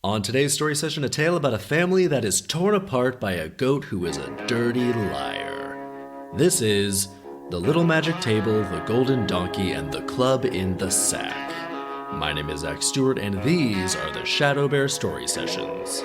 On today's story session, a tale about a family that is torn apart by a goat who is a dirty liar. This is The Little Magic Table, The Golden Donkey, and The Club in the Sack. My name is Zach Stewart, and these are the ShadowBear Story Sessions.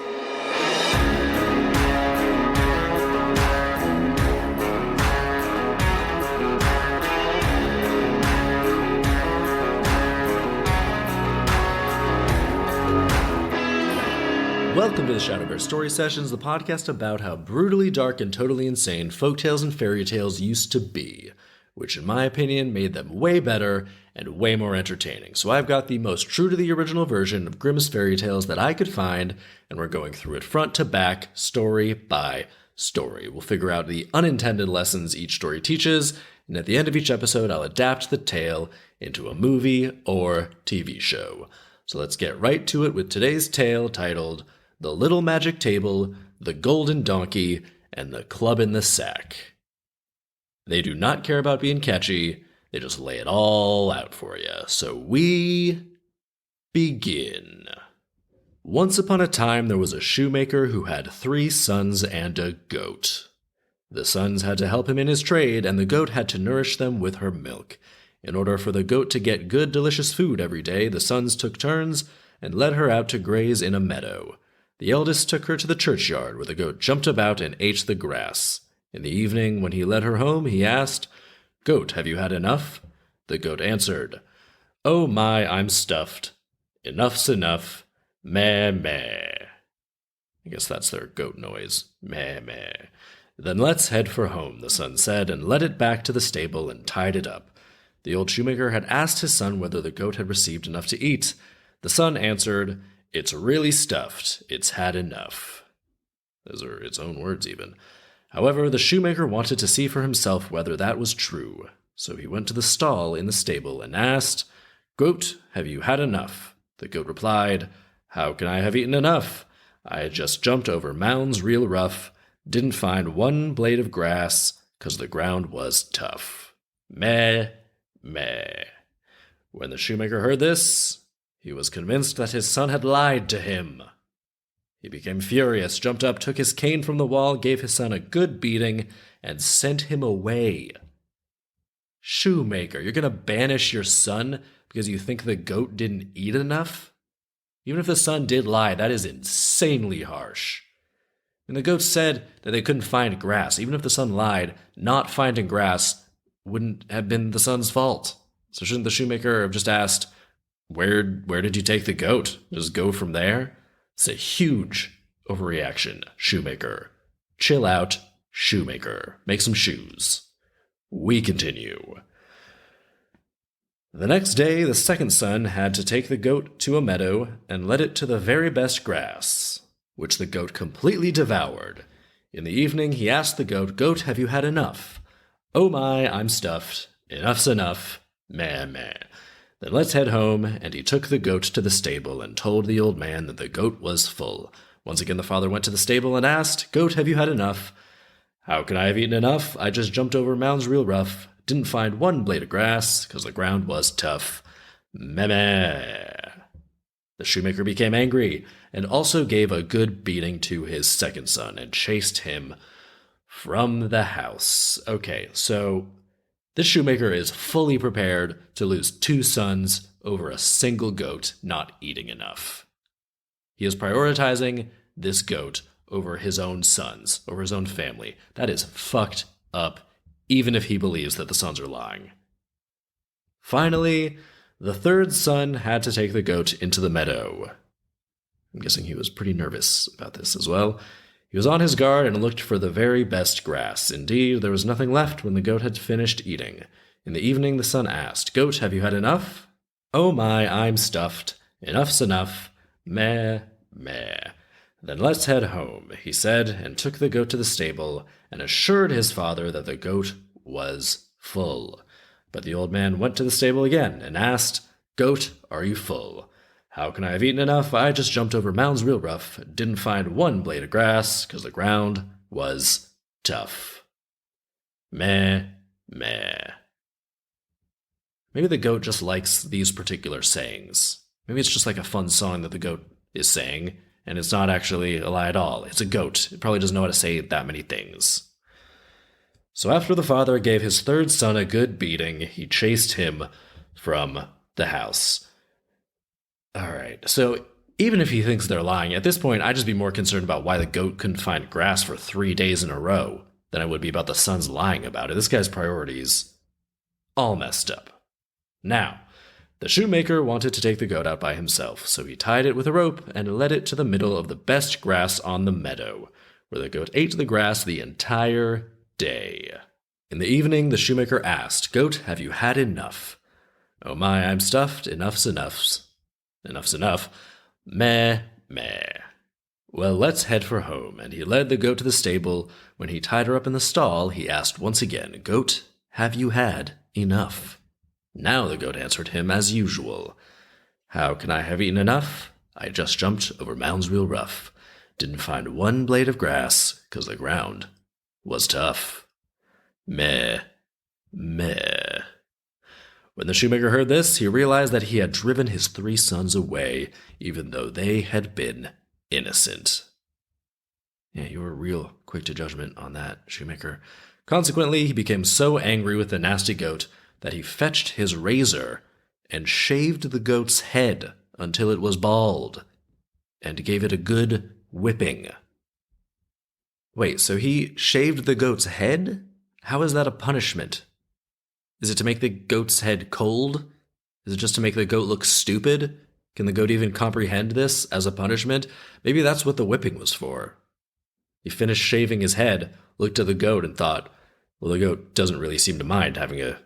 Welcome to the ShadowBear Story Sessions, the podcast about how brutally dark and totally insane folktales and fairy tales used to be, which in my opinion made them way better and way more entertaining. So I've got the most true to the original version of Grimm's fairy tales that I could find, and we're going through it front to back, story by story. We'll figure out the unintended lessons each story teaches, and at the end of each episode I'll adapt the tale into a movie or TV show. So let's get right to it with today's tale titled The Little Magic Table, The Golden Donkey, and The Club in the Sack. They do not care about being catchy, they just lay it all out for you. So we begin. Once upon a time there was a shoemaker who had 3 sons and a goat. The sons had to help him in his trade, and the goat had to nourish them with her milk. In order for the goat to get good, delicious food every day, the sons took turns and led her out to graze in a meadow. The eldest took her to the churchyard, where the goat jumped about and ate the grass. In the evening, when he led her home, he asked, "Goat, have you had enough?" The goat answered, "Oh my, I'm stuffed. Enough's enough. Meh, meh." I guess that's their goat noise. Meh, meh. "Then let's head for home," the son said, and led it back to the stable and tied it up. The old shoemaker had asked his son whether the goat had received enough to eat. The son answered, "It's really stuffed. It's had enough." Those are its own words, even. However, the shoemaker wanted to see for himself whether that was true. So he went to the stall in the stable and asked, "Goat, have you had enough?" The goat replied, "How can I have eaten enough? I had just jumped over mounds real rough, didn't find one blade of grass, 'cause the ground was tough. Meh, meh." When the shoemaker heard this, he was convinced that his son had lied to him. He became furious, jumped up, took his cane from the wall, gave his son a good beating, and sent him away. Shoemaker, you're going to banish your son because you think the goat didn't eat enough? Even if the son did lie, that is insanely harsh. And the goat said that they couldn't find grass. Even if the son lied, not finding grass wouldn't have been the son's fault. So shouldn't the shoemaker have just asked, Where did you take the goat? Just go from there? It's a huge overreaction, shoemaker. Chill out, shoemaker. Make some shoes. We continue. The next day, the second son had to take the goat to a meadow and led it to the very best grass, which the goat completely devoured. In the evening, he asked the goat, "Goat, have you had enough?" "Oh my, I'm stuffed. Enough's enough. Meh, meh." "Then let's head home," and he took the goat to the stable and told the old man that the goat was full. Once again the father went to the stable and asked, "Goat, have you had enough?" "How can I have eaten enough? I just jumped over mounds real rough, didn't find one blade of grass, 'cause the ground was tough. Meh, meh." The shoemaker became angry, and also gave a good beating to his second son, and chased him from the house. Okay, so this shoemaker is fully prepared to lose 2 sons over a single goat not eating enough. He is prioritizing this goat over his own sons, over his own family. That is fucked up, even if he believes that the sons are lying. Finally, the third son had to take the goat into the meadow. I'm guessing he was pretty nervous about this as well. He was on his guard and looked for the very best grass. Indeed, there was nothing left when the goat had finished eating. In the evening, the son asked, "Goat, have you had enough?" "Oh my, I'm stuffed. Enough's enough. Meh, meh." "Then let's head home," he said, and took the goat to the stable and assured his father that the goat was full. But the old man went to the stable again and asked, "Goat, are you full?" "How can I have eaten enough? I just jumped over mounds real rough, didn't find one blade of grass, 'cause the ground was tough. Meh, meh." Maybe the goat just likes these particular sayings. Maybe it's just like a fun song that the goat is saying, And it's not actually a lie at all. It's a goat. It probably doesn't know how to say that many things. So after the father gave his third son a good beating, he chased him from the house. All right, so even if he thinks they're lying, at this point, I'd just be more concerned about why the goat couldn't find grass for 3 days in a row than I would be about the sons lying about it. This guy's priorities all messed up. Now, the shoemaker wanted to take the goat out by himself, so he tied it with a rope and led it to the middle of the best grass on the meadow, where the goat ate the grass the entire day. In the evening, the shoemaker asked, "Goat, have you had enough?" "Oh my, I'm stuffed. Enough's enough. Enough's enough. Meh, meh. Well, let's head for home." And he led the goat to the stable. When he tied her up in the stall, he asked once again, "Goat, have you had enough?" Now the goat answered him as usual. "How can I have eaten enough? I just jumped over mounds real rough. Didn't find one blade of grass, 'cause the ground was tough. Meh, meh." When the shoemaker heard this, he realized that he had driven his 3 sons away, even though they had been innocent. Yeah, you were real quick to judgment on that, shoemaker. Consequently, he became so angry with the nasty goat that he fetched his razor and shaved the goat's head until it was bald, and gave it a good whipping. Wait, so he shaved the goat's head? How is that a punishment? Is it to make the goat's head cold? Is it just to make the goat look stupid? Can the goat even comprehend this as a punishment? Maybe that's what the whipping was for. He finished shaving his head, looked at the goat, and thought, well, the goat doesn't really seem to mind having a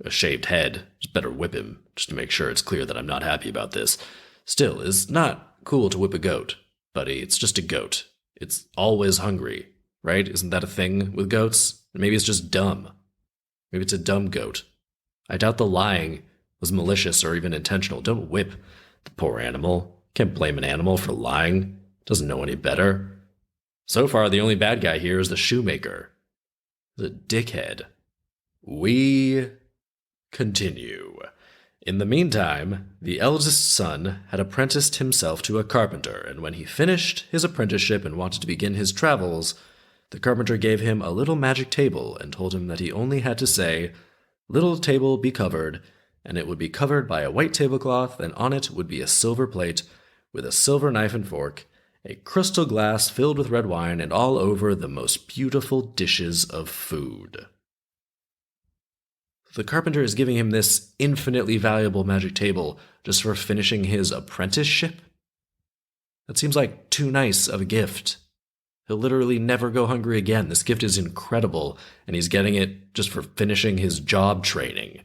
shaved head. Just better whip him, just to make sure it's clear that I'm not happy about this. Still, it's not cool to whip a goat, buddy. It's just a goat. It's always hungry, right? Isn't that a thing with goats? Maybe it's just dumb. Maybe it's a dumb goat. I doubt the lying was malicious or even intentional. Don't whip the poor animal. Can't blame an animal for lying. Doesn't know any better. So far, the only bad guy here is the shoemaker. The dickhead. We continue. In the meantime, the eldest son had apprenticed himself to a carpenter, and when he finished his apprenticeship and wanted to begin his travels, the carpenter gave him a little magic table and told him that he only had to say, "Little table, be covered," and it would be covered by a white tablecloth, and on it would be a silver plate with a silver knife and fork, a crystal glass filled with red wine, and all over the most beautiful dishes of food. The carpenter is giving him this infinitely valuable magic table just for finishing his apprenticeship? That seems like too nice of a gift. He'll literally never go hungry again. This gift is incredible, and he's getting it just for finishing his job training.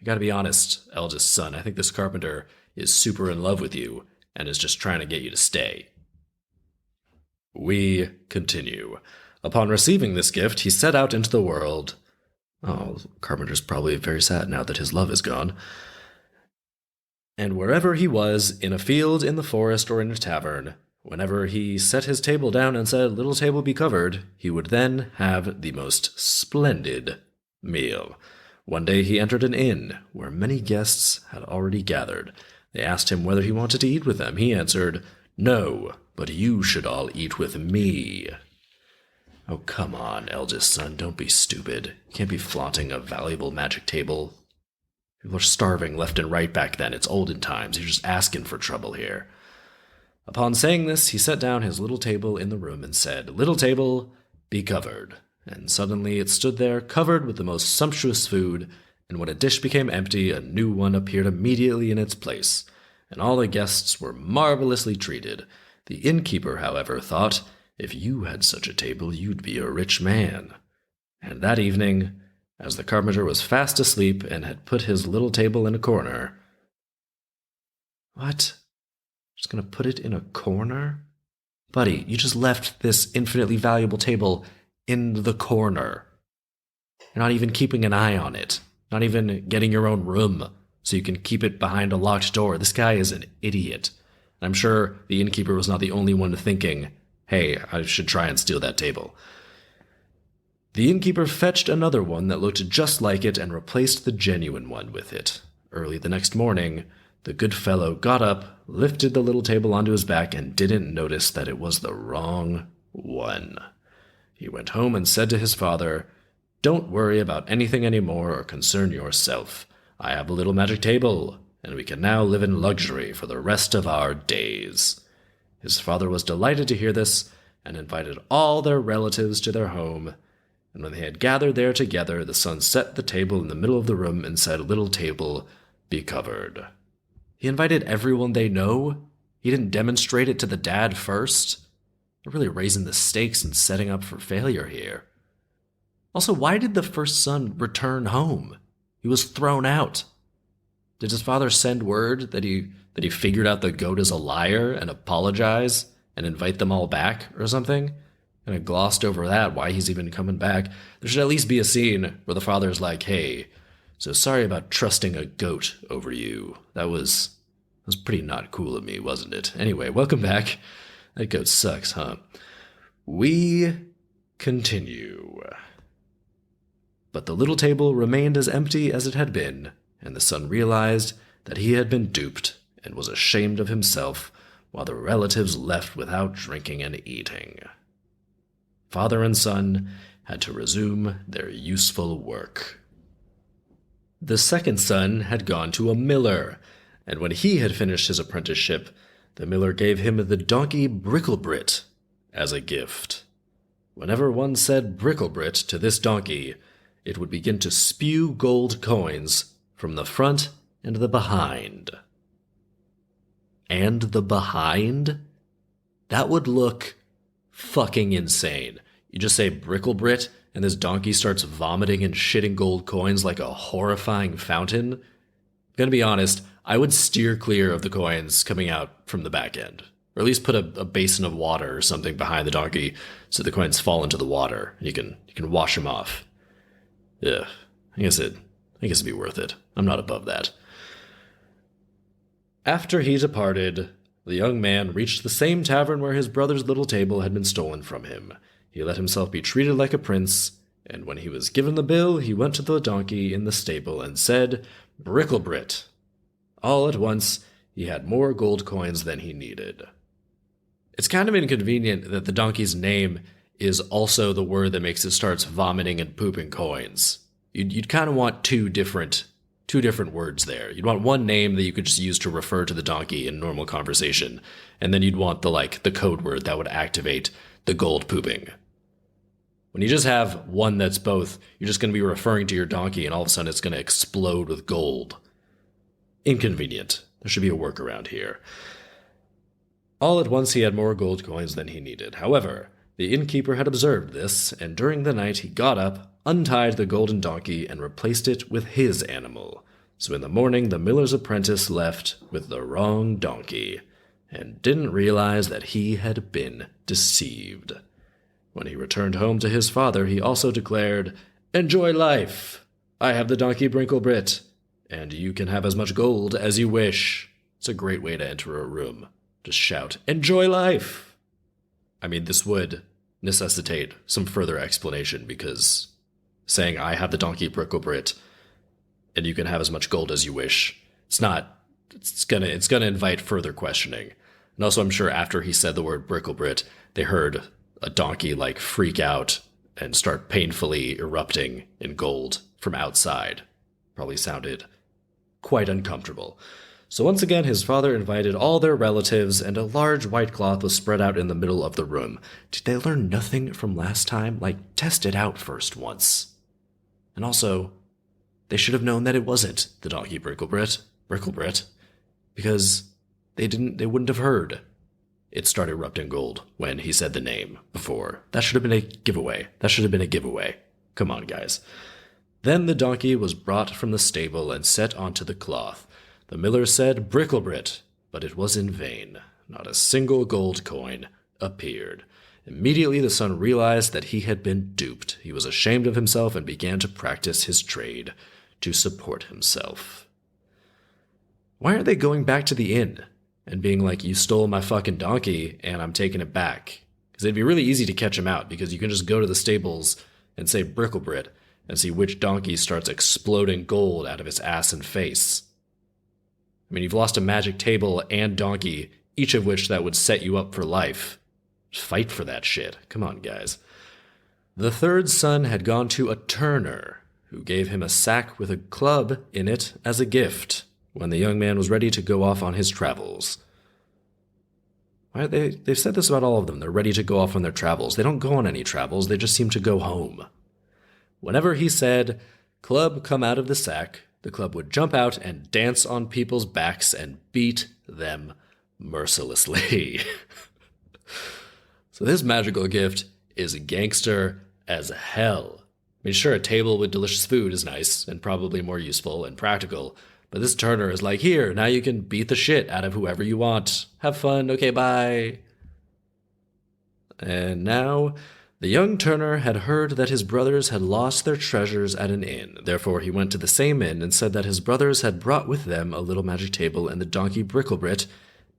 I gotta be honest, eldest son, I think this carpenter is super in love with you and is just trying to get you to stay. We continue. Upon receiving this gift, he set out into the world. Oh, carpenter's probably very sad now that his love is gone. And wherever he was, in a field, in the forest, or in a tavern, whenever he set his table down and said, "Little table, be covered," he would then have the most splendid meal. One day he entered an inn where many guests had already gathered. They asked him whether he wanted to eat with them. He answered, "No, but you should all eat with me." Oh, come on, eldest son, don't be stupid. You can't be flaunting a valuable magic table. People are starving left and right back then. It's olden times. You're just asking for trouble here. Upon saying this, he set down his little table in the room and said, "Little table, be covered." And suddenly it stood there, covered with the most sumptuous food, and when a dish became empty, a new one appeared immediately in its place, and all the guests were marvelously treated. The innkeeper, however, thought, if you had such a table, you'd be a rich man. And that evening, as the carpenter was fast asleep and had put his little table in a corner... What? Just gonna put it in a corner? Buddy, you just left this infinitely valuable table in the corner. You're not even keeping an eye on it. Not even getting your own room so you can keep it behind a locked door. This guy is an idiot. I'm sure the innkeeper was not the only one thinking, hey, I should try and steal that table. The innkeeper fetched another one that looked just like it and replaced the genuine one with it. Early the next morning, The good fellow got up, lifted the little table onto his back, and didn't notice that it was the wrong one. He went home and said to his father, "Don't worry about anything anymore or concern yourself. I have a little magic table, and we can now live in luxury for the rest of our days." His father was delighted to hear this and invited all their relatives to their home. And when they had gathered there together, the son set the table in the middle of the room and said, "Little table, be covered." He invited everyone they know. He didn't demonstrate it to the dad first. They're really raising the stakes and setting up for failure here. Also, why did the first son return home? He was thrown out. Did his father send word that he figured out the goat is a liar and apologize and invite them all back or something? And I glossed over that, why he's even coming back. There should at least be a scene where the father's like, "Hey, so sorry about trusting a goat over you. That was pretty not cool of me, wasn't it? Anyway, welcome back. That goat sucks, huh?" We continue. But the little table remained as empty as it had been, and the son realized that he had been duped and was ashamed of himself, while the relatives left without drinking and eating. Father and son had to resume their useful work. The second son had gone to a miller, and when he had finished his apprenticeship, the miller gave him the donkey Bricklebrit as a gift. Whenever one said Bricklebrit to this donkey, it would begin to spew gold coins from the front and the behind. And the behind? That would look fucking insane. You just say Bricklebrit, and this donkey starts vomiting and shitting gold coins like a horrifying fountain. I'm gonna be honest, I would steer clear of the coins coming out from the back end. Or at least put a basin of water or something behind the donkey so the coins fall into the water and you can wash them off. Yeah, I guess it'd be worth it. I'm not above that. After he departed, the young man reached the same tavern where his brother's little table had been stolen from him. He let himself be treated like a prince, and when he was given the bill, he went to the donkey in the stable and said, "Bricklebrit." All at once, he had more gold coins than he needed. It's kind of inconvenient that the donkey's name is also the word that makes it starts vomiting and pooping coins. You'd kind of want two different words there. You'd want one name that you could just use to refer to the donkey in normal conversation, and then you'd want the code word that would activate the gold pooping. When you just have one that's both, you're just going to be referring to your donkey and all of a sudden it's going to explode with gold. Inconvenient. There should be a workaround here. All at once he had more gold coins than he needed. However, the innkeeper had observed this, and during the night he got up, untied the golden donkey, and replaced it with his animal. So in the morning the miller's apprentice left with the wrong donkey, and didn't realize that he had been deceived. When he returned home to his father, he also declared, "Enjoy life! I have the donkey Bricklebrit, and you can have as much gold as you wish." It's a great way to enter a room. Just shout, "Enjoy life!" I mean, this would necessitate some further explanation, because saying, "I have the donkey Bricklebrit, and you can have as much gold as you wish," it's gonna invite further questioning. And also, I'm sure after he said the word Bricklebrit, they heard a donkey freak out and start painfully erupting in gold from outside. Probably sounded quite uncomfortable. So once again, his father invited all their relatives, and a large white cloth was spread out in the middle of the room. Did they learn nothing from last time? Test it out first once. And also, they should have known that it wasn't the donkey Bricklebrit, because they wouldn't have heard it start erupting gold when he said the name before. That should have been a giveaway. Come on, guys. Then the donkey was brought from the stable and set onto the cloth. The miller said Bricklebrit, but it was in vain. Not a single gold coin appeared. Immediately the son realized that he had been duped. He was ashamed of himself and began to practice his trade to support himself. Why aren't they going back to the inn and being like, "You stole my fucking donkey and I'm taking it back"? Because it'd be really easy to catch him out, because you can just go to the stables and say Bricklebrit and see which donkey starts exploding gold out of its ass and face. I mean, you've lost a magic table and donkey, each of which that would set you up for life. Just fight for that shit. Come on, guys. The third son had gone to a turner, who gave him a sack with a club in it as a gift when the young man was ready to go off on his travels. They've said this about all of them. They're ready to go off on their travels. They don't go on any travels. They just seem to go home. Whenever he said, "Club, come out of the sack," the club would jump out and dance on people's backs and beat them mercilessly. So this magical gift is gangster as hell. I mean, sure, a table with delicious food is nice and probably more useful and practical, but this turner is like, here, now you can beat the shit out of whoever you want. Have fun, okay, bye. And now, the young turner had heard that his brothers had lost their treasures at an inn. Therefore, he went to the same inn and said that his brothers had brought with them a little magic table and the donkey Bricklebrit,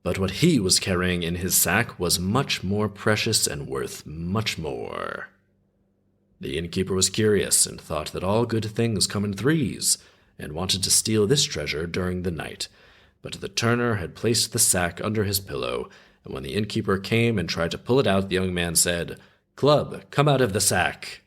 but what he was carrying in his sack was much more precious and worth much more. The innkeeper was curious and thought that all good things come in threes, and wanted to steal this treasure during the night. But the turner had placed the sack under his pillow, and when the innkeeper came and tried to pull it out, the young man said, "Club, come out of the sack."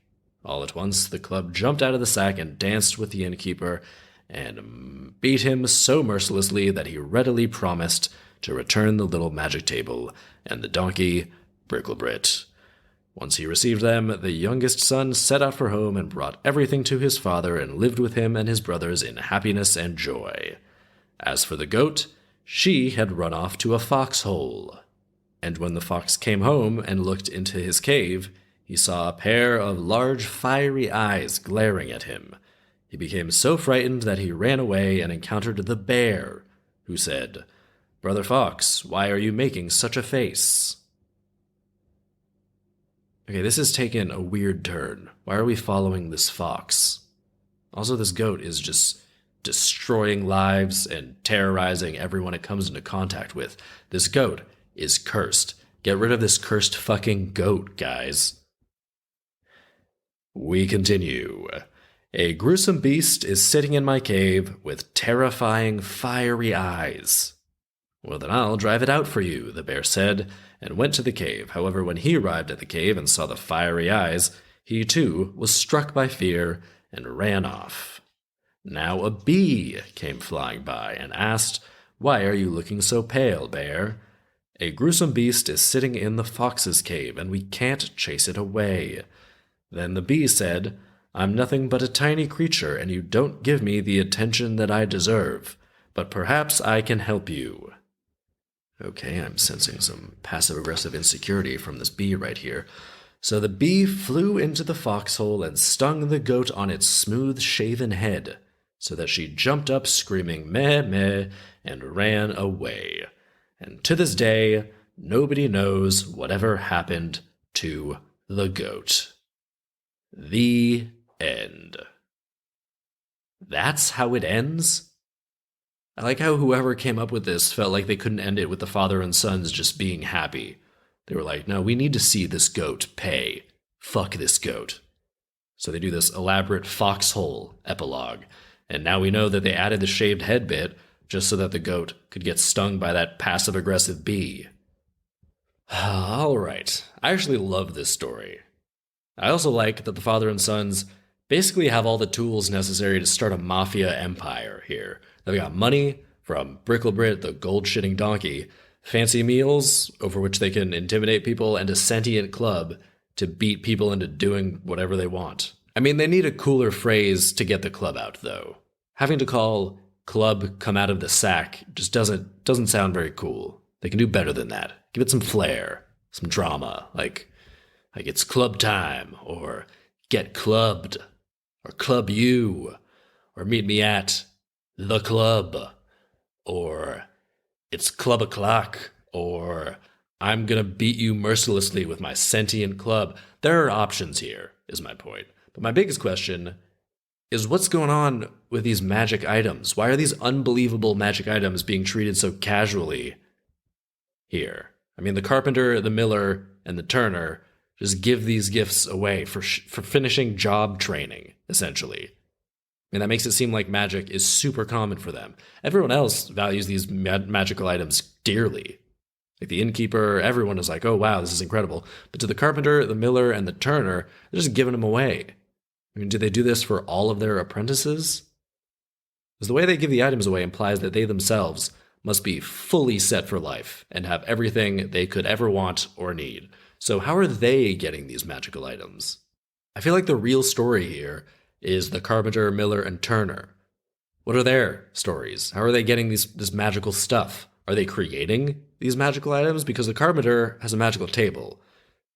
All at once, the club jumped out of the sack and danced with the innkeeper, and beat him so mercilessly that he readily promised to return the little magic table and the donkey Bricklebrit. Once he received them, the youngest son set out for home and brought everything to his father and lived with him and his brothers in happiness and joy. As for the goat, she had run off to a foxhole. And when the fox came home and looked into his cave, he saw a pair of large fiery eyes glaring at him. He became so frightened that he ran away and encountered the bear, who said, "Brother Fox, why are you making such a face?" Okay, this has taken a weird turn. Why are we following this fox? Also, this goat is just destroying lives and terrorizing everyone it comes into contact with. This goat is cursed. Get rid of this cursed fucking goat, guys. We continue. A gruesome beast is sitting in my cave with terrifying fiery eyes. "Well, then I'll drive it out for you," the bear said, and went to the cave. However, when he arrived at the cave and saw the fiery eyes, he too was struck by fear and ran off. Now a bee came flying by and asked, "Why are you looking so pale, bear?" "A gruesome beast is sitting in the fox's cave, and we can't chase it away." Then the bee said, "I'm nothing but a tiny creature, and you don't give me the attention that I deserve, but perhaps I can help you." Okay, I'm sensing some passive-aggressive insecurity from this bee right here. So the bee flew into the foxhole and stung the goat on its smooth-shaven head, so that she jumped up screaming meh meh and ran away. And to this day, nobody knows whatever happened to the goat. The end. That's how it ends? I like how whoever came up with this felt like they couldn't end it with the father and sons just being happy. They were like, no, we need to see this goat pay. Fuck this goat. So they do this elaborate foxhole epilogue. And now we know that they added the shaved head bit just so that the goat could get stung by that passive-aggressive bee. All right. I actually love this story. I also like that the father and sons basically have all the tools necessary to start a mafia empire here. They've got money from Bricklebrit, the gold-shitting donkey, fancy meals over which they can intimidate people, and a sentient club to beat people into doing whatever they want. I mean, they need a cooler phrase to get the club out, though. Having to call club come out of the sack just doesn't sound very cool. They can do better than that. Give it some flair, some drama, like it's club time, or get clubbed, or club you, or meet me at the club, or it's club o'clock, or I'm gonna beat you mercilessly with my sentient club. There are options here, is my point. But my biggest question is what's going on with these magic items? Why are these unbelievable magic items being treated so casually here? I mean, the carpenter, the miller, and the turner just give these gifts away for finishing job training, essentially. And that makes it seem like magic is super common for them. Everyone else values these magical items dearly. Like the innkeeper, everyone is like, oh wow, this is incredible. But to the carpenter, the miller, and the turner, they're just giving them away. I mean, do they do this for all of their apprentices? Because the way they give the items away implies that they themselves must be fully set for life and have everything they could ever want or need. So how are they getting these magical items? I feel like the real story here is the carpenter, miller, and turner. What are their stories? How are they getting this magical stuff? Are they creating these magical items? Because the carpenter has a magical table.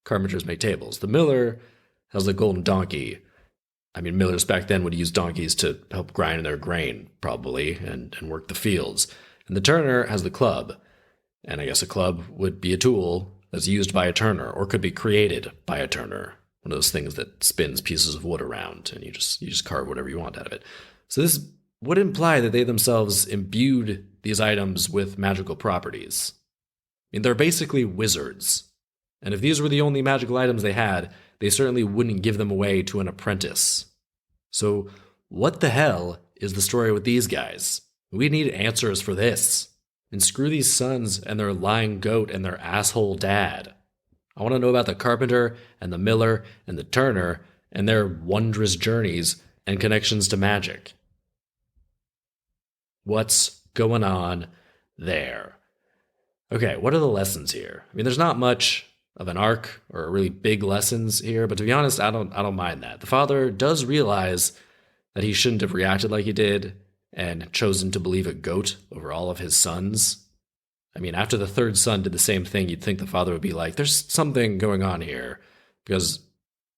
Carpenters make tables. The miller has a golden donkey. I mean, millers back then would use donkeys to help grind their grain, probably, and work the fields. And the turner has the club. And I guess a club would be a tool that's used by a turner, or could be created by a turner. One of those things that spins pieces of wood around, and you just carve whatever you want out of it. So this would imply that they themselves imbued these items with magical properties. I mean, they're basically wizards. And if these were the only magical items they had, they certainly wouldn't give them away to an apprentice. So what the hell is the story with these guys? We need answers for this. And screw these sons and their lying goat and their asshole dad. I want to know about the carpenter and the miller and the turner and their wondrous journeys and connections to magic. What's going on there? Okay, what are the lessons here? I mean, there's not much of an arc or really big lessons here, but to be honest, I don't mind that. The father does realize that he shouldn't have reacted like he did and chosen to believe a goat over all of his sons. I mean, after the third son did the same thing, you'd think the father would be like, there's something going on here, because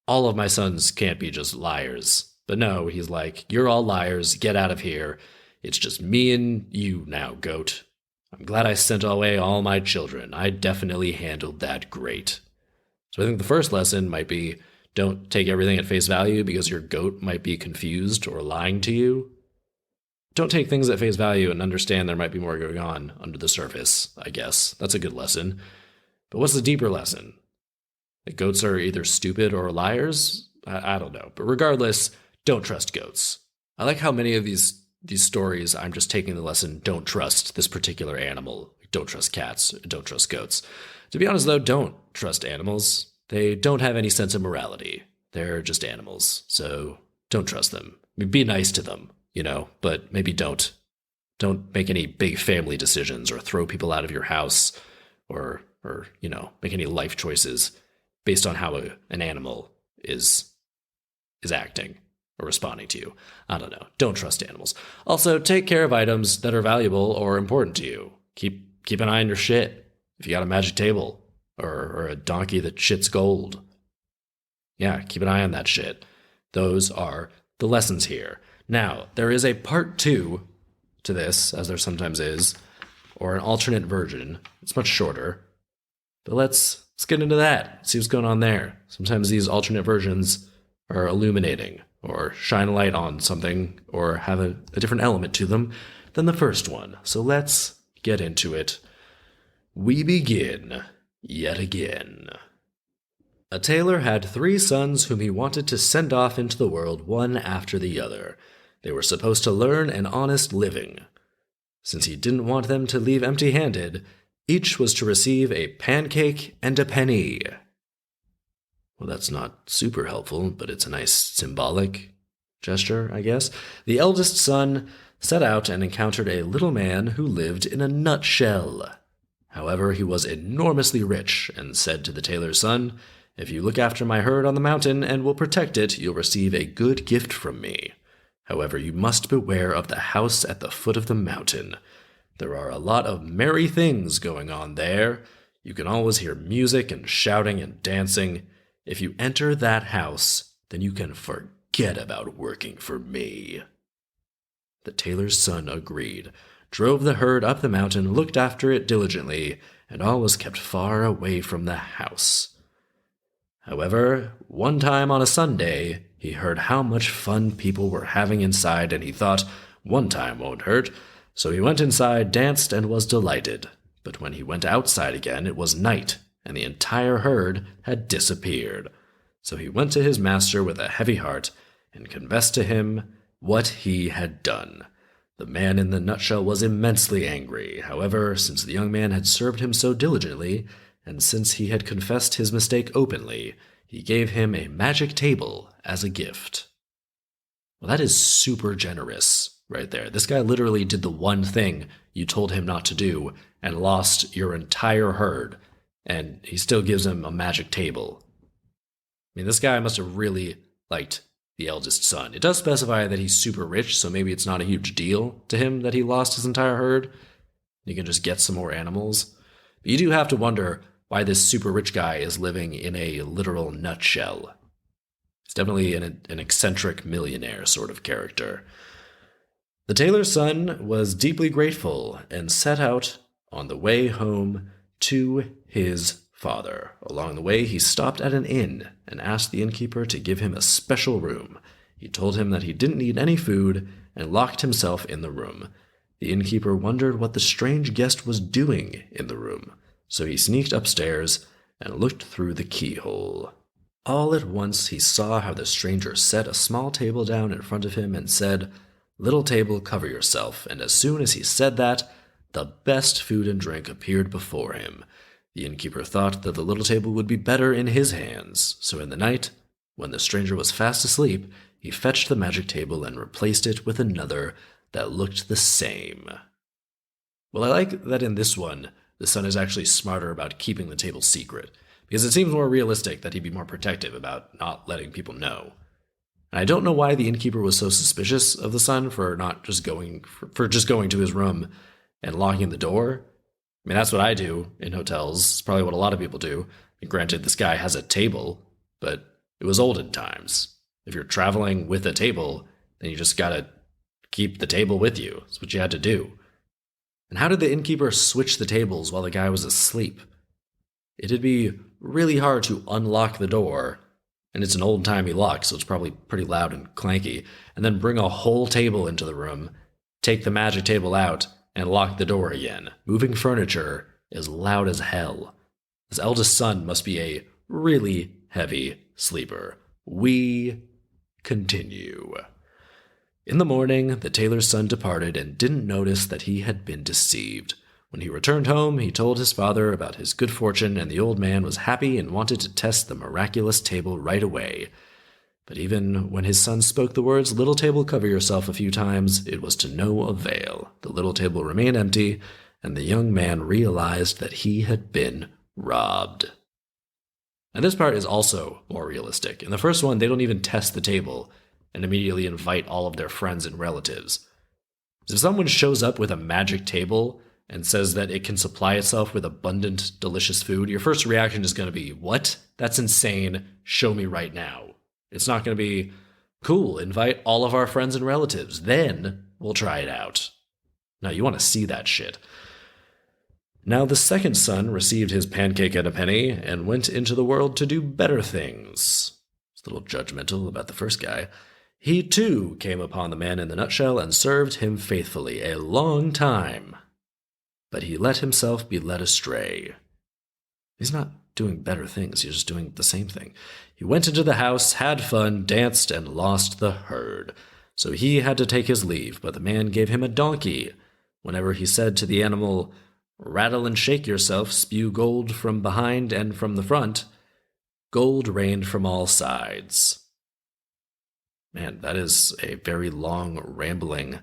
all of my sons can't be just liars. But no, he's like, you're all liars, get out of here. It's just me and you now, goat. I'm glad I sent away all my children. I definitely handled that great. So I think the first lesson might be, don't take everything at face value because your goat might be confused or lying to you. Don't take things at face value and understand there might be more going on under the surface, I guess. That's a good lesson. But what's the deeper lesson? That goats are either stupid or liars? I don't know. But regardless, don't trust goats. I like how many of these stories, I'm just taking the lesson, don't trust this particular animal. Don't trust cats. Don't trust goats. To be honest, though, don't trust animals. They don't have any sense of morality. They're just animals. So don't trust them. Be nice to them. But maybe don't make any big family decisions or throw people out of your house or make any life choices based on how an animal is acting or responding to you. I don't know. Don't trust animals. Also, take care of items that are valuable or important to you. Keep an eye on your shit. If you got a magic table or a donkey that shits gold. Yeah, keep an eye on that shit. Those are the lessons here. Now, there is a part 2 to this, as there sometimes is, or an alternate version. It's much shorter. But let's get into that, see what's going on there. Sometimes these alternate versions are illuminating, or shine a light on something, or have a different element to them than the first one. So let's get into it. We begin yet again. A tailor had 3 sons whom he wanted to send off into the world one after the other. They were supposed to learn an honest living. Since he didn't want them to leave empty-handed, each was to receive a pancake and a penny. Well, that's not super helpful, but it's a nice symbolic gesture, I guess. The eldest son set out and encountered a little man who lived in a nutshell. However, he was enormously rich and said to the tailor's son, "If you look after my herd on the mountain and will protect it, you'll receive a good gift from me. However, you must beware of the house at the foot of the mountain. There are a lot of merry things going on there. You can always hear music and shouting and dancing. If you enter that house, then you can forget about working for me." The tailor's son agreed, drove the herd up the mountain, looked after it diligently, and all was kept far away from the house. However, one time on a Sunday, he heard how much fun people were having inside, and he thought, one time won't hurt. So he went inside, danced, and was delighted. But when he went outside again, it was night, and the entire herd had disappeared. So he went to his master with a heavy heart, and confessed to him what he had done. The man in the nutshell was immensely angry. However, since the young man had served him so diligently, and since he had confessed his mistake openly, he gave him a magic table as a gift. Well, that is super generous right there. This guy literally did the one thing you told him not to do and lost your entire herd, and he still gives him a magic table. I mean, this guy must have really liked the eldest son. It does specify that he's super rich, so maybe it's not a huge deal to him that he lost his entire herd. He can just get some more animals. But you do have to wonder why this super rich guy is living in a literal nutshell. He's definitely an eccentric millionaire sort of character. The tailor's son was deeply grateful and set out on the way home to his father. Along the way, he stopped at an inn and asked the innkeeper to give him a special room. He told him that he didn't need any food and locked himself in the room. The innkeeper wondered what the strange guest was doing in the room, so he sneaked upstairs and looked through the keyhole. All at once he saw how the stranger set a small table down in front of him and said, "Little table, cover yourself," and as soon as he said that, the best food and drink appeared before him. The innkeeper thought that the little table would be better in his hands, so in the night, when the stranger was fast asleep, he fetched the magic table and replaced it with another that looked the same. Well, I like that in this one, the son is actually smarter about keeping the table secret, because it seems more realistic that he'd be more protective about not letting people know. And I don't know why the innkeeper was so suspicious of the son for just going to his room and locking the door. I mean, that's what I do in hotels. It's probably what a lot of people do. And granted, this guy has a table, but it was olden times. If you're traveling with a table, then you just gotta keep the table with you. That's what you had to do. And how did the innkeeper switch the tables while the guy was asleep? It'd be really hard to unlock the door, and it's an old-timey lock, so it's probably pretty loud and clanky, and then bring a whole table into the room, take the magic table out, and lock the door again. Moving furniture is loud as hell. His eldest son must be a really heavy sleeper. We continue. In the morning, the tailor's son departed and didn't notice that he had been deceived. When he returned home, he told his father about his good fortune, and the old man was happy and wanted to test the miraculous table right away. But even when his son spoke the words, "Little table, cover yourself," a few times, it was to no avail. The little table remained empty, and the young man realized that he had been robbed. And this part is also more realistic. In the first one, they don't even test the table and immediately invite all of their friends and relatives. If someone shows up with a magic table and says that it can supply itself with abundant, delicious food, your first reaction is going to be, "What? That's insane. Show me right now." It's not going to be, "Cool, invite all of our friends and relatives. Then we'll try it out." No, you want to see that shit. Now the second son received his pancake and a penny and went into the world to do better things. He's a little judgmental about the first guy. He too came upon the man in the nutshell and served him faithfully a long time. But he let himself be led astray. He's not doing better things, he's just doing the same thing. He went into the house, had fun, danced, and lost the herd. So he had to take his leave, but the man gave him a donkey. Whenever he said to the animal, "Rattle and shake yourself, spew gold from behind and from the front," gold rained from all sides. Man, that is a very long, rambling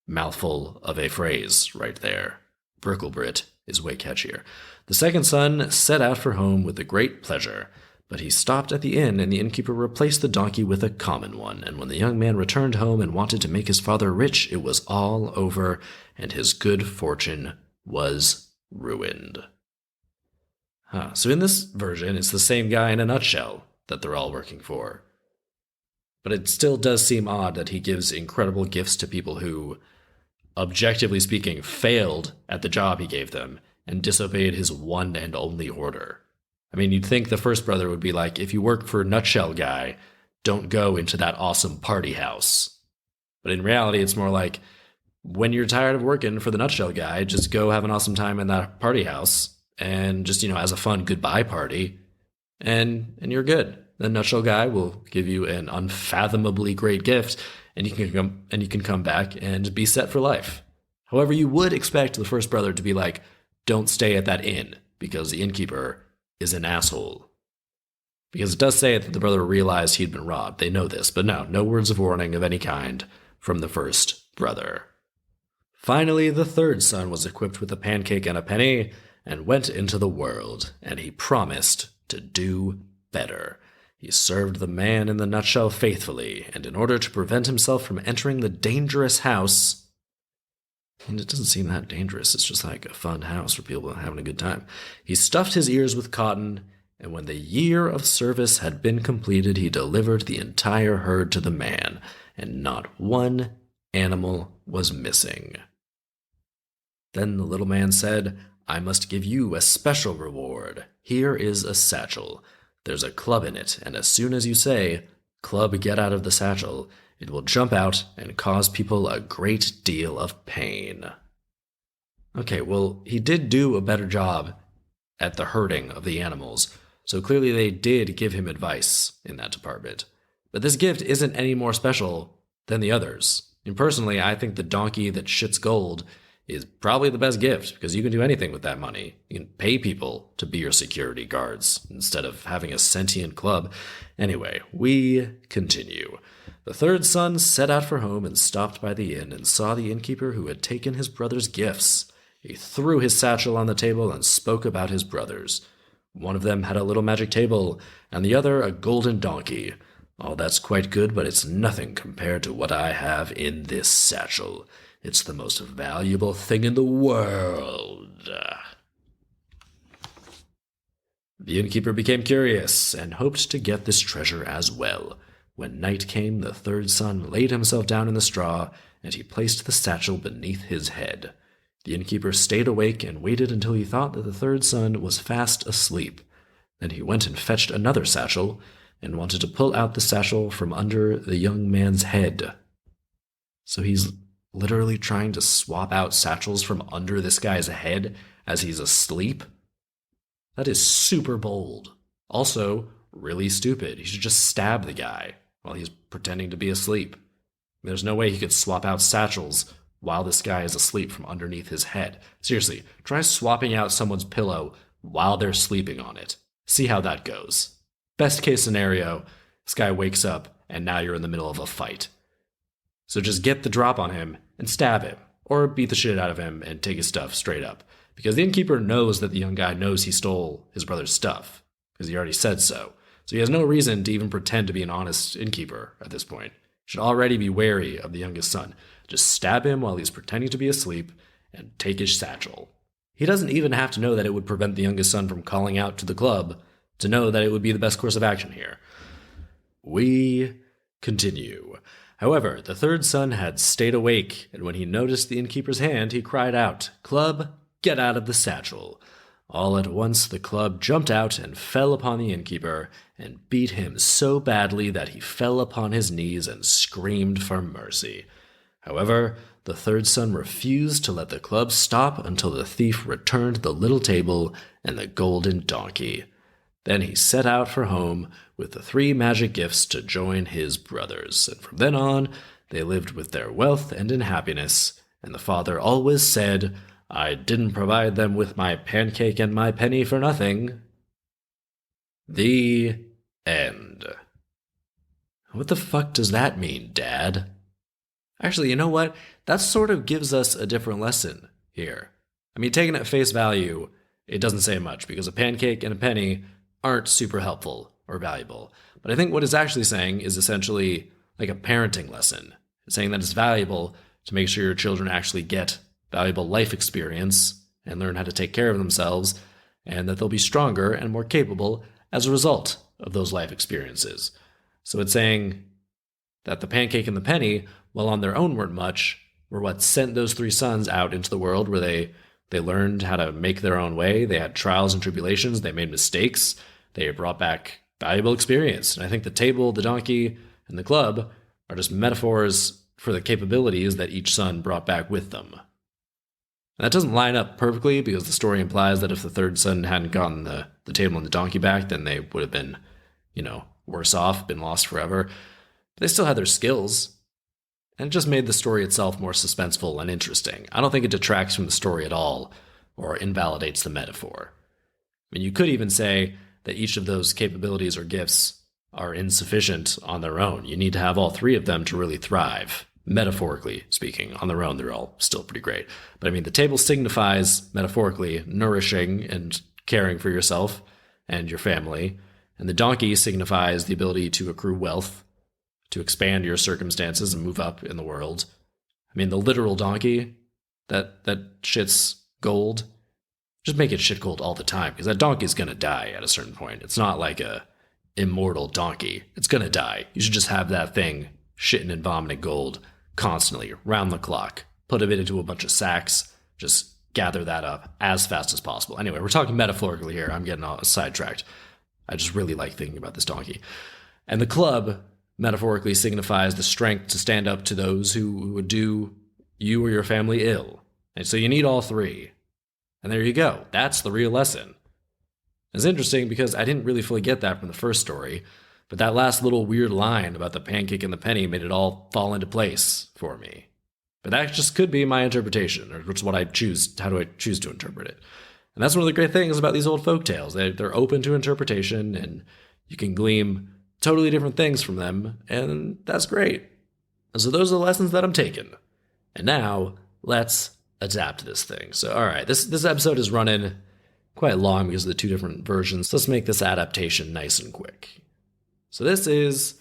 mouthful of a phrase right there. Bricklebrit is way catchier. The second son set out for home with a great pleasure, but he stopped at the inn, and the innkeeper replaced the donkey with a common one, and when the young man returned home and wanted to make his father rich, it was all over, and his good fortune was ruined. So in this version, it's the same guy in a nutshell that they're all working for. But it still does seem odd that he gives incredible gifts to people who, objectively speaking, failed at the job he gave them and disobeyed his one and only order. I mean, you'd think the first brother would be like, if you work for Nutshell Guy, don't go into that awesome party house. But in reality, it's more like, when you're tired of working for the Nutshell Guy, just go have an awesome time in that party house and just, as a fun goodbye party, and you're good. the nutshell guy will give you an unfathomably great gift, and you can come back and be set for life. However, you would expect the first brother to be like, don't stay at that inn, because the innkeeper is an asshole. Because it does say that the brother realized he'd been robbed. They know this, but no words of warning of any kind from the first brother. Finally, the third son was equipped with a pancake and a penny and went into the world, and he promised to do better. He served the man in the nutshell faithfully, and in order to prevent himself from entering the dangerous house, and it doesn't seem that dangerous, it's just like a fun house for people having a good time, he stuffed his ears with cotton, and when the year of service had been completed, he delivered the entire herd to the man, and not one animal was missing. Then the little man said, I must give you a special reward. Here is a satchel. There's a club in it, and as soon as you say, Club, get out of the satchel, it will jump out and cause people a great deal of pain. Okay, well, he did do a better job at the herding of the animals, so clearly they did give him advice in that department. But this gift isn't any more special than the others. And personally, I think the donkey that shits gold is probably the best gift, because you can do anything with that money. You can pay people to be your security guards instead of having a sentient club. Anyway, we continue. The third son set out for home and stopped by the inn and saw the innkeeper who had taken his brother's gifts. He threw his satchel on the table and spoke about his brothers. One of them had a little magic table, and the other a golden donkey. Oh, that's quite good, but it's nothing compared to what I have in this satchel. It's the most valuable thing in the world. The innkeeper became curious and hoped to get this treasure as well. When night came, the third son laid himself down in the straw, and he placed the satchel beneath his head. The innkeeper stayed awake and waited until he thought that the third son was fast asleep. Then he went and fetched another satchel, and wanted to pull out the satchel from under the young man's head. So he's literally trying to swap out satchels from under this guy's head as he's asleep? That is super bold. Also, really stupid. He should just stab the guy while he's pretending to be asleep. There's no way he could swap out satchels while this guy is asleep from underneath his head. Seriously, try swapping out someone's pillow while they're sleeping on it. See how that goes. Best case scenario, this guy wakes up and now you're in the middle of a fight. So just get the drop on him and stab him, or beat the shit out of him and take his stuff straight up. Because the innkeeper knows that the young guy knows he stole his brother's stuff, because he already said so. So he has no reason to even pretend to be an honest innkeeper at this point. Should already be wary of the youngest son. Just stab him while he's pretending to be asleep and take his satchel. He doesn't even have to know that it would prevent the youngest son from calling out to the club to know that it would be the best course of action here. We continue. However, the third son had stayed awake, and when he noticed the innkeeper's hand, he cried out, Club, get out of the satchel. All at once the club jumped out and fell upon the innkeeper, and beat him so badly that he fell upon his knees and screamed for mercy. However, the third son refused to let the club stop until the thief returned the little table and the golden donkey. Then he set out for home with the 3 magic gifts to join his brothers, and from then on they lived with their wealth and in happiness, and the father always said, I didn't provide them with my pancake and my penny for nothing. The end. What the fuck does that mean, Dad? Actually, you know what? That sort of gives us a different lesson here. I mean, taken at face value, it doesn't say much, because a pancake and a penny aren't super helpful or valuable. But I think what it's actually saying is essentially like a parenting lesson. It's saying that it's valuable to make sure your children actually get valuable life experience and learn how to take care of themselves, and that they'll be stronger and more capable as a result of those life experiences. So it's saying that the pancake and the penny, while on their own weren't much, were what sent those 3 sons out into the world where they learned how to make their own way. They had trials and tribulations. They made mistakes. They brought back valuable experience. And I think the table, the donkey, and the club are just metaphors for the capabilities that each son brought back with them. And that doesn't line up perfectly, because the story implies that if the third son hadn't gotten the table and the donkey back, then they would have been, worse off, been lost forever. But they still had their skills. And it just made the story itself more suspenseful and interesting. I don't think it detracts from the story at all or invalidates the metaphor. I mean, you could even say that each of those capabilities or gifts are insufficient on their own. You need to have all three of them to really thrive. Metaphorically speaking, on their own, they're all still pretty great. But I mean, the table signifies, metaphorically, nourishing and caring for yourself and your family. And the donkey signifies the ability to accrue wealth, to expand your circumstances and move up in the world. I mean, the literal donkey, that shit's gold, just make it shit gold all the time, because that donkey's gonna die at a certain point. It's not like a immortal donkey. It's gonna die. You should just have that thing shitting and vomiting gold constantly, round the clock. Put it into a bunch of sacks, just gather that up as fast as possible. Anyway, we're talking metaphorically here. I'm getting all sidetracked. I just really like thinking about this donkey. And the club metaphorically signifies the strength to stand up to those who would do you or your family ill. And so you need all three. And there you go. That's the real lesson. It's interesting because I didn't really fully get that from the first story, but that last little weird line about the pancake and the penny made it all fall into place for me. But that just could be my interpretation, or which is what I choose. How do I choose to interpret it? And that's one of the great things about these old folk tales. They're open to interpretation, and you can glean totally different things from them, and that's great. And so those are the lessons that I'm taking. And now, let's adapt this thing. So, all right, this episode is running quite long because of the two different versions. Let's make this adaptation nice and quick. So this is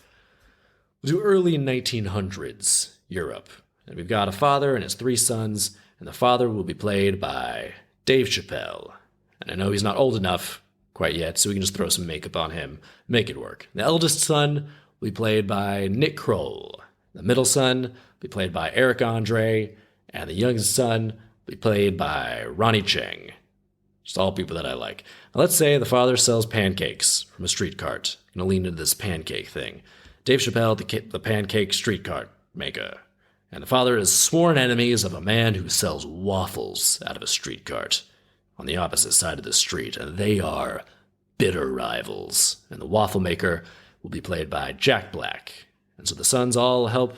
to early 1900s Europe. And we've got a father and his three sons, and the father will be played by Dave Chappelle. And I know he's not old enough quite yet, so we can just throw some makeup on him, make it work. The eldest son will be played by Nick Kroll. The middle son will be played by Eric Andre, and the youngest son will be played by Ronnie Cheng. Just all people that I like. Now let's say the father sells pancakes from a street cart. I'm going to lean into this pancake thing. Dave Chappelle, the pancake street cart maker. And the father is sworn enemies of a man who sells waffles out of a street cart on the opposite side of the street, and they are bitter rivals. And the waffle maker will be played by Jack Black. And so the sons all help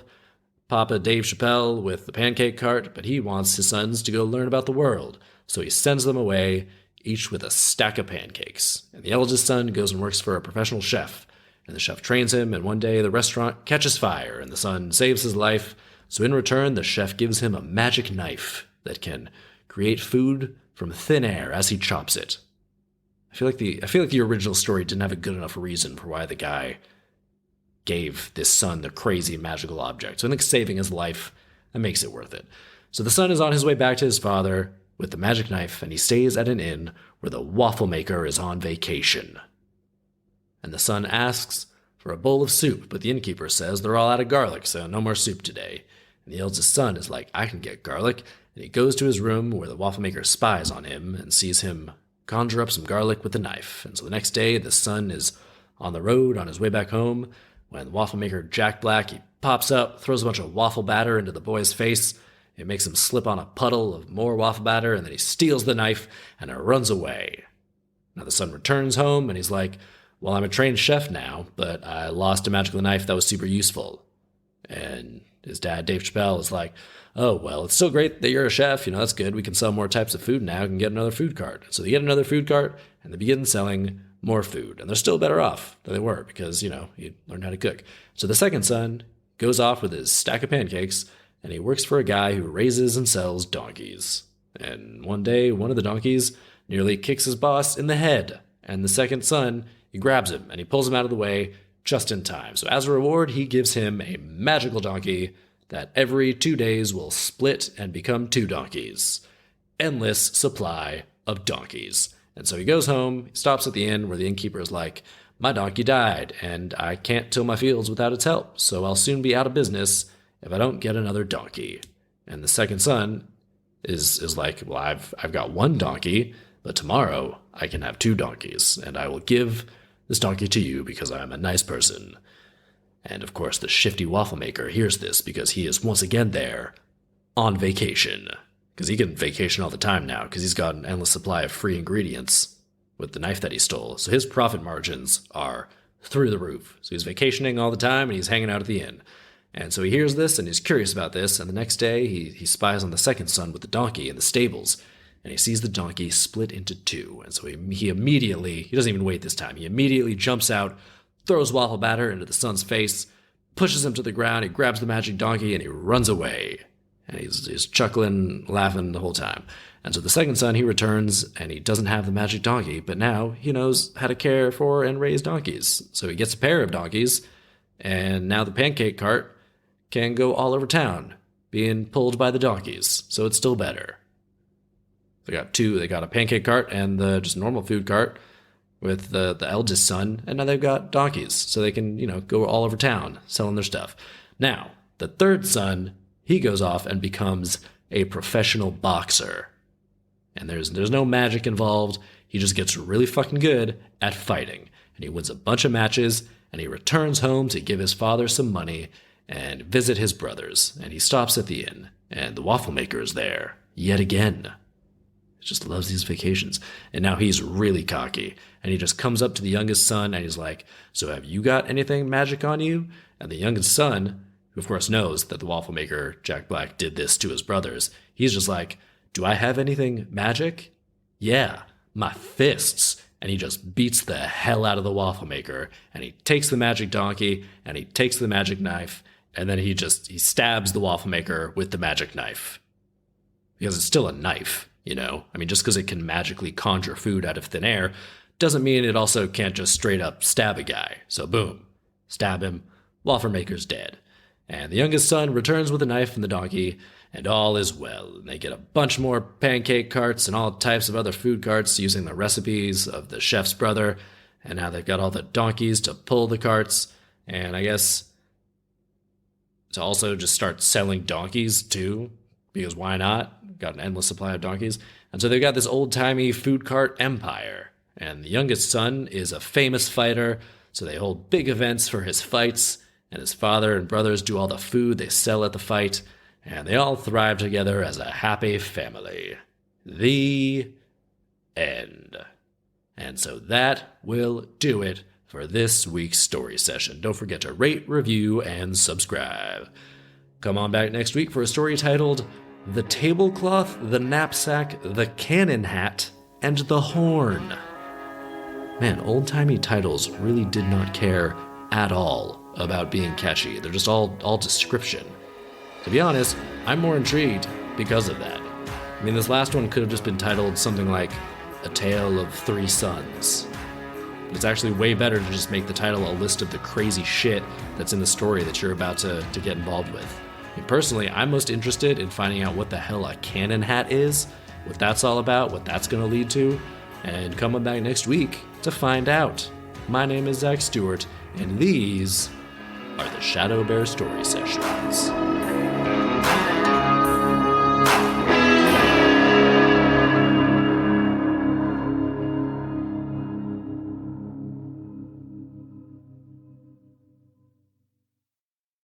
Papa Dave Chappelle with the pancake cart, but he wants his sons to go learn about the world. So he sends them away, each with a stack of pancakes. And the eldest son goes and works for a professional chef. And the chef trains him, and one day the restaurant catches fire, and the son saves his life. So in return, the chef gives him a magic knife that can create food from thin air as he chops it. I feel like the original story didn't have a good enough reason for why the guy gave this son the crazy magical object. So I think saving his life, that makes it worth it. So the son is on his way back to his father with the magic knife, and he stays at an inn where the waffle maker is on vacation. And the son asks for a bowl of soup, but the innkeeper says they're all out of garlic, so no more soup today. And the eldest son is like, I can get garlic. And he goes to his room where the waffle maker spies on him and sees him conjure up some garlic with a knife. And so the next day, the son is on the road on his way back home when the waffle maker Jack Black, he pops up, throws a bunch of waffle batter into the boy's face. It makes him slip on a puddle of more waffle batter, and then he steals the knife and it runs away. Now the son returns home and he's like, well, I'm a trained chef now, but I lost a magical knife that was super useful. And his dad, Dave Chappelle, is like, oh, well, it's still great that you're a chef. That's good. We can sell more types of food now. We can get another food cart. So they get another food cart, and they begin selling more food. And they're still better off than they were because, he learned how to cook. So the second son goes off with his stack of pancakes, and he works for a guy who raises and sells donkeys. And one day, one of the donkeys nearly kicks his boss in the head. And the second son, he grabs him, and he pulls him out of the way just in time. So as a reward, he gives him a magical donkey that every 2 days will split and become two donkeys. Endless supply of donkeys. And so he goes home, he stops at the inn where the innkeeper is like, my donkey died, and I can't till my fields without its help, so I'll soon be out of business if I don't get another donkey. And the second son is like, well, I've got one donkey, but tomorrow I can have two donkeys, and I will give this donkey to you because I'm a nice person. And of course the shifty waffle maker hears this because he is once again there on vacation. Because he can vacation all the time now because he's got an endless supply of free ingredients with the knife that he stole. So his profit margins are through the roof. So he's vacationing all the time and he's hanging out at the inn. And so he hears this and he's curious about this. And the next day he spies on the second son with the donkey in the stables. And he sees the donkey split into two. And so he immediately, he doesn't even wait this time, he immediately jumps out, throws waffle batter into the son's face, pushes him to the ground, he grabs the magic donkey, and he runs away. And he's chuckling, laughing the whole time. And so the second son, he returns, and he doesn't have the magic donkey, but now he knows how to care for and raise donkeys. So he gets a pair of donkeys, and now the pancake cart can go all over town, being pulled by the donkeys. So it's still better. They got a pancake cart and the just normal food cart with the eldest son, and now they've got donkeys, so they can, go all over town selling their stuff. Now, the third son, he goes off and becomes a professional boxer. And there's no magic involved. He just gets really fucking good at fighting. And he wins a bunch of matches, and he returns home to give his father some money and visit his brothers. And he stops at the inn, and the waffle maker is there, yet again. He just loves these vacations. And now he's really cocky. And he just comes up to the youngest son, and he's like, "So have you got anything magic on you?" And the youngest son, who of course knows that the waffle maker, Jack Black, did this to his brothers, he's just like, "Do I have anything magic?" "Yeah, my fists." And he just beats the hell out of the waffle maker, and he takes the magic donkey, and he takes the magic knife, and then he stabs the waffle maker with the magic knife. Because it's still a knife, just because it can magically conjure food out of thin air doesn't mean it also can't just straight up stab a guy. So boom, stab him, waffle maker's dead. And the youngest son returns with a knife and the donkey, and all is well. And they get a bunch more pancake carts and all types of other food carts using the recipes of the chef's brother. And now they've got all the donkeys to pull the carts. And I guess to also just start selling donkeys too, because why not? Got an endless supply of donkeys. And so they've got this old-timey food cart empire. And the youngest son is a famous fighter, so they hold big events for his fights. And his father and brothers do all the food they sell at the fight, and they all thrive together as a happy family. The end. And so that will do it for this week's story session. Don't forget to rate, review, and subscribe. Come on back next week for a story titled The Tablecloth, the Knapsack, the Cannon Hat, and the Horn. Man, old-timey titles really did not care at all about being catchy. They're just all description. To be honest, I'm more intrigued because of that. I mean, this last one could have just been titled something like A Tale of Three Sons. But it's actually way better to just make the title a list of the crazy shit that's in the story that you're about to get involved with. I mean, personally, I'm most interested in finding out what the hell a cannon hat is, what that's all about, what that's going to lead to, and coming back next week to find out. My name is Zach Stewart, and these are the ShadowBear Story Sessions.